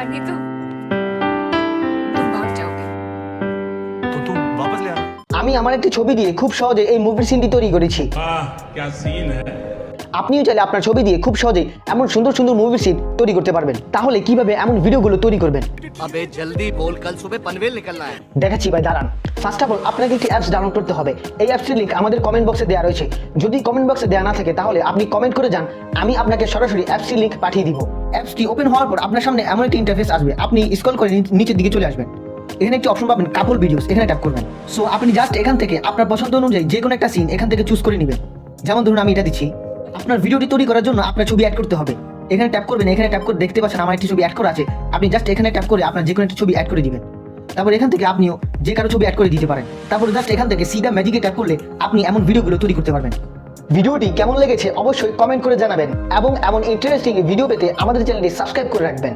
नहीं तो तुम भाग जाओगे। तो तुम वापस ले आना। আমি আমার একটি ছবি দিয়ে খুব সহজে এই মুভির সিনটি তৈরি করেছি। क्या सीन है। আপনিও চাইলে আপনার ছবি দিয়ে খুব সহজে এমন সুন্দর সুন্দর মুভির সিন তৈরি করতে পারবেন। তাহলে কিভাবে এমন ভিডিওগুলো তৈরি করবেন? अबे जल्दी बोल, कल सुबह पनवेल निकलना है। দেখাচ্ছি ভাই, দাঁড়ান। ফার্স্ট অফ অল আপনাকে একটি অ্যাপস ডাউনলোড করতে হবে। এই অ্যাপসটির লিংক আমাদের কমেন্ট বক্সে দেওয়া রয়েছে। যদি কমেন্ট বক্সে দেওয়া না থাকে তাহলে আপনি কমেন্ট করে যান, আমি আপনাকে সরাসরি অ্যাপসটির লিংক পাঠিয়ে দিব। অ্যাপসটি ওপেন হওয়ার পর আপনার সামনে এমন একটি ইন্টারফেস আসবে। আপনি স্ক্রল করে নিচের দিকে চলে আসবেন। এখানে একটি অপশন পাবেন কাপল ভিডিওস, এখানে ট্যাপ করবেন। সো আপনি জাস্ট এখান থেকে আপনার পছন্দ অনুযায়ী যে কোনো একটা সিন এখান থেকে চুজ করে নেবেন। যেমন ধরুন আমি এটা দিচ্ছি। আপনার ভিডিওটি তৈরি করার জন্য আপনার ছবি অ্যাড করতে হবে। এখানে ট্যাপ করবেন, এখানে ট্যাপ করে দেখতে পাচ্ছেন আমার একটি ছবি অ্যাড করা আছে। আপনি জাস্ট এখানে ট্যাপ করে আপনার যে কোনো একটা ছবি অ্যাড করে দিবেন। তারপর এখান থেকে আপনিও যে কারো ছবি অ্যাড করে দিতে পারেন। তারপর জাস্ট এখান থেকে সিধা ম্যাজিকে ট্যাপ করলে আপনি এমন ভিডিওগুলো তৈরি করতে পারবেন। ভিডিওটি কেমন লেগেছে অবশ্যই কমেন্ট করে জানাবেন এবং এমন ইন্টারেস্টিং ভিডিও পেতে আমাদের চ্যানেলটি সাবস্ক্রাইব করে রাখবেন।